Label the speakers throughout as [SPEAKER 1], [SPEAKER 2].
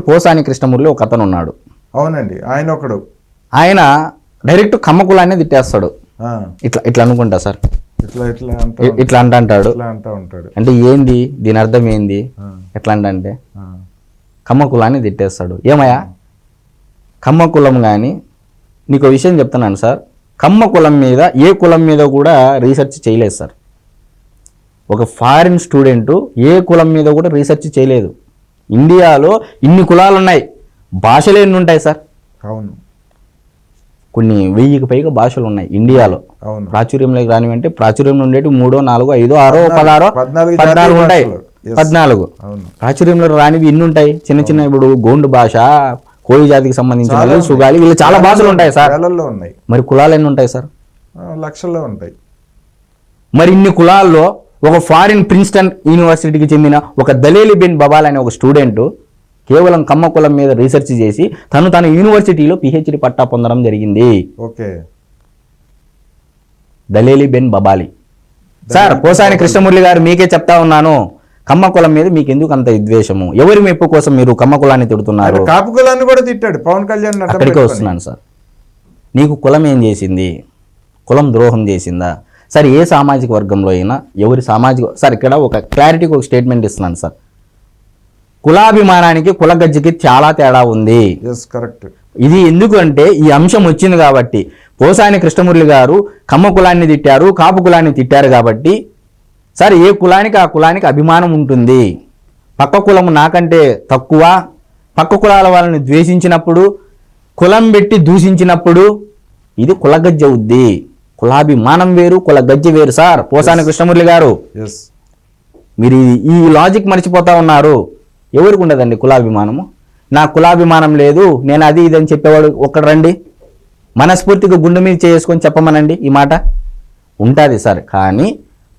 [SPEAKER 1] పోసాని కృష్ణమూర్తి ఒక అతను ఉన్నాడు.
[SPEAKER 2] అవునండి, ఆయన ఒకడు.
[SPEAKER 1] ఆయన డైరెక్ట్ కమ్మ కులాన్ని తిట్టేస్తాడు. ఇట్లా ఇట్లా అనుకుంటా సార్, ఇట్లా అంటాడు. అంటే ఏంది దీని అర్థం ఏంది ఎట్లా అంటే కమ్మ కులాన్ని తిట్టేస్తాడు. ఏమయ్యా కమ్మ కులం కానీ నీకు విషయం చెప్తున్నాను సార్, కమ్మ కులం మీద ఏ కులం మీద కూడా రీసెర్చ్ చేయలేదు సార్. ఒక ఫారిన్ స్టూడెంట్ ఏ కులం మీద కూడా రీసెర్చ్ చేయలేదు. ఇండియాలో ఇన్ని కులాలు ఉన్నాయి, భాషలు ఎన్ని ఉంటాయి సార్?
[SPEAKER 2] అవును,
[SPEAKER 1] కొన్ని 1000కి పైగా భాషలు ఉన్నాయి ఇండియాలో. ప్రాచుర్యంలోకి రానివంటే ప్రాచుర్యంలో ఉండేవి 3, 4, 5, 6, 16, 14 ఉంటాయి. 14 ప్రాచుర్యంలో రానివి ఇన్ని ఉంటాయి. చిన్న చిన్న ఇప్పుడు గోండు భాష, కోయి జాతికి సంబంధించిన సుగాలి, వీళ్ళు చాలా భాషలు ఉంటాయి సార్. మరి కులాలు ఎన్ని ఉంటాయి సార్?
[SPEAKER 2] లక్షల్లో ఉంటాయి.
[SPEAKER 1] మరి ఇన్ని కులాల్లో ఒక ఫారిన్ ప్రిన్స్టన్ యూనివర్సిటీకి చెందిన ఒక దలేలి బెన్ బబాల్ అనే ఒక స్టూడెంట్ కేవలం కమ్మ కులం మీద రీసెర్చ్ చేసి తన యూనివర్సిటీలో PhD పట్టా పొందడం జరిగింది.
[SPEAKER 2] ఓకే,
[SPEAKER 1] దలేలి బెన్ బబాలి సార్. పోసాని కృష్ణమూర్తి గారు మీకే చెప్తా ఉన్నాను, కమ్మ కులం మీద మీకు ఎందుకు అంత విద్వేషము? ఎవరి మెప్పు కోసం మీరు కమ్మ కులాన్ని తిడుతున్నారు?
[SPEAKER 2] కాపు కులాన్ని కూడా తిట్టాడు పవన్ కళ్యాణ్.
[SPEAKER 1] అక్కడికే వస్తున్నాను సార్. నీకు కులం ఏం చేసింది? కులం ద్రోహం చేసిందా? సార్ ఏ సామాజిక వర్గంలో అయినా ఎవరి సామాజిక సార్ ఇక్కడ ఒక క్లారిటీకి ఒక స్టేట్మెంట్ ఇస్తున్నాను సార్. కులాభిమానానికి కులగజ్జికి చాలా తేడా ఉంది.
[SPEAKER 2] కరెక్ట్.
[SPEAKER 1] ఇది ఎందుకంటే ఈ అంశం వచ్చింది కాబట్టి పోసాని కృష్ణమూర్తి గారు కమ్మ కులాన్ని తిట్టారు, కాపు కులాన్ని తిట్టారు కాబట్టి సార్ ఏ కులానికి ఆ కులానికి అభిమానం ఉంటుంది. పక్క కులము నాకంటే తక్కువ, పక్క కులాల వాళ్ళని ద్వేషించినప్పుడు, కులం పెట్టి దూషించినప్పుడు ఇది కులగజ్జ అవుద్ది. కులాభిమానం వేరు, కులగజ్జ వేరు సార్. పోసాని కృష్ణమూర్తి గారు మీరు ఈ లాజిక్ మర్చిపోతా ఉన్నారు. ఎవరికి ఉండదండి కులాభిమానము? నా కులాభిమానం లేదు, నేను అది ఇది అని చెప్పేవాడు ఒక్కడ రండి, మనస్ఫూర్తిగా గుండె మీద చేసుకొని చెప్పమనండి ఈ మాట. ఉంటుంది సార్, కానీ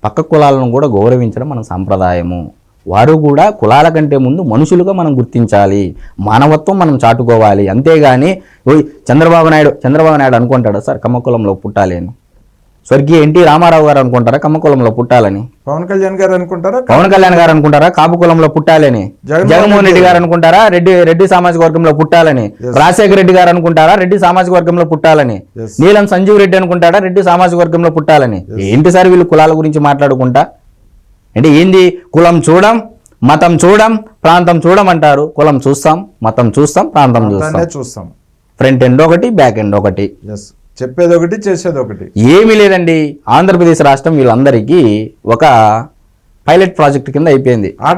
[SPEAKER 1] పక్క కులాలను కూడా గౌరవించడం మన సాంప్రదాయము. వారు కూడా కులాల కంటే ముందు మనుషులుగా మనం గుర్తించాలి, మానవత్వం మనం చాటుకోవాలి. అంతేగాని చంద్రబాబు నాయుడు అనుకుంటాడా సార్ కమ్మ కులంలో పుట్టాలి అని? స్వర్గీయ ఎన్టీ రామారావు గారు అనుకుంటారా కమ్మ కులంలో పుట్టాలని?
[SPEAKER 2] పవన్ కళ్యాణ్ గారు
[SPEAKER 1] అనుకుంటారా కాపు కులంలో పుట్టాలని? జగన్మోహన్ రెడ్డి గారు అనుకుంటారా రెడ్డి సామాజిక వర్గంలో పుట్టాలని? రాజశేఖర రెడ్డి గారు అనుకుంటారా రెడ్డి సామాజిక వర్గంలో పుట్టాలని? నీలం సంజీవ్ రెడ్డి అనుకుంటారా రెడ్డి సామాజిక వర్గంలో పుట్టాలని? ఏంటి సార్ వీళ్ళు కులాల గురించి మాట్లాడుకుంటా? అంటే ఏంది? కులం చూడం, మతం చూడం, ప్రాంతం చూడమంటారు. కులం చూస్తాం, మతం చూస్తాం, ప్రాంతం చూస్తాం. ఫ్రంట్ ఎండ్ ఒకటి, బ్యాక్ ఎండ్ ఒకటి,
[SPEAKER 2] చెప్పేది ఒకటి, చేసేది ఒకటి.
[SPEAKER 1] ఏమీ లేదండి. ఆంధ్రప్రదేశ్ రాష్ట్రం వీళ్ళందరికీ ఒక పైలట్ ప్రాజెక్ట్ కింద అయిపోయింది. ఆట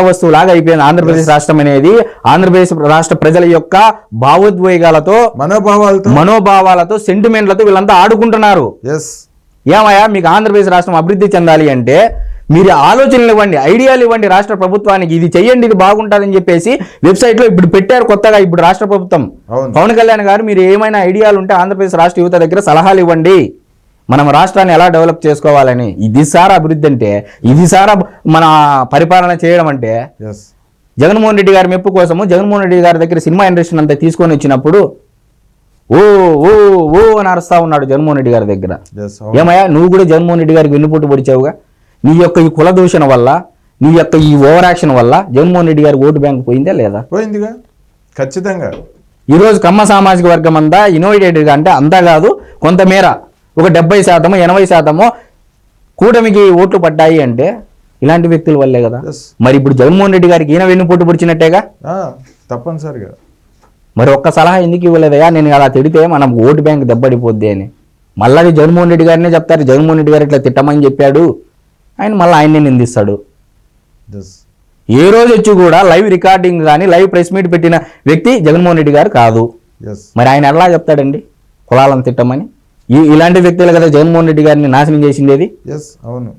[SPEAKER 1] వస్తువు లాగా అయిపోయింది ఆంధ్రప్రదేశ్ రాష్ట్రం అనేది. ఆంధ్రప్రదేశ్ రాష్ట్ర ప్రజల యొక్క భావోద్వేగాలతో, మనోభావాలతో, సెంటిమెంట్లతో వీళ్ళంతా ఆడుకుంటున్నారు. ఏమయ్యా మీకు ఆంధ్రప్రదేశ్ రాష్ట్రం అభివృద్ధి చెందాలి అంటే మీరు ఆలోచనలు ఇవ్వండి, ఐడియాలు ఇవ్వండి రాష్ట్ర ప్రభుత్వానికి. ఇది చెయ్యండి, ఇది బాగుంటుందని చెప్పేసి వెబ్సైట్లో ఇప్పుడు పెట్టారు కొత్తగా. ఇప్పుడు రాష్ట్ర ప్రభుత్వం పవన్ కళ్యాణ్ గారు మీరు ఏమైనా ఐడియాలు ఉంటే ఆంధ్రప్రదేశ్ రాష్ట్ర యువత దగ్గర సలహాలు ఇవ్వండి, మనం రాష్ట్రాన్ని ఎలా డెవలప్ చేసుకోవాలని. ఇది సారా అభివృద్ధి అంటే, ఇది సారా మన పరిపాలన చేయడం అంటే. జగన్మోహన్ రెడ్డి గారి మెప్పు కోసము జగన్మోహన్ రెడ్డి గారి దగ్గర సినిమా ఇండస్ట్రీని అంతా తీసుకొని వచ్చినప్పుడు ఓ ఓ ఓ అని అరుస్తా ఉన్నాడు జగన్మోహన్ రెడ్డి గారి దగ్గర. ఏమయ్యా నువ్వు కూడా జగన్మోహన్ రెడ్డి గారికి వెన్నుపోటు పొడిచావుగా. నీ యొక్క ఈ కుల దూషణ వల్ల, నీ యొక్క ఈ ఓవర్ యాక్షన్ వల్ల జగన్మోహన్ రెడ్డి గారి ఓటు బ్యాంక్ పోయిందా లేదా?
[SPEAKER 2] పోయిందిగా, ఖచ్చితంగా.
[SPEAKER 1] ఈరోజు కమ్మ సామాజిక వర్గం అంతా ఇన్నోవేటెడ్గా, అంటే అంతా కాదు కొంతమేర ఒక 70%, 80% కూటమికి ఓట్లు పడ్డాయి అంటే ఇలాంటి వ్యక్తుల వల్లే కదా. మరి ఇప్పుడు జగన్మోహన్ రెడ్డి గారికి ఈయన వెన్నుపోటు పొడిచినట్టేగా
[SPEAKER 2] తప్పనిసరిగా.
[SPEAKER 1] మరి ఒక్క సలహా ఎందుకు ఇవ్వలేదయా? నేను అలా తిడితే మనం ఓటు బ్యాంక్ దెబ్బడిపోద్ది అని. మళ్ళీ జగన్మోహన్ రెడ్డి గారినే చెప్తారు, జగన్మోహన్ రెడ్డి గారు ఇట్లా తిట్టమని చెప్పాడు, ఆయన మళ్ళీ ఆయన్నే నిందిస్తాడు. ఏ రోజు వచ్చి కూడా లైవ్ రికార్డింగ్ కానీ లైవ్ ప్రెస్ మీట్ పెట్టిన వ్యక్తి జగన్మోహన్ రెడ్డి గారు కాదు. మరి ఆయన ఎలా చెప్తాడండి కులాలను తిట్టమని? ఇలాంటి వ్యక్తులు కదా జగన్మోహన్ రెడ్డి గారిని నాశనం చేసిండేది.
[SPEAKER 2] అవును.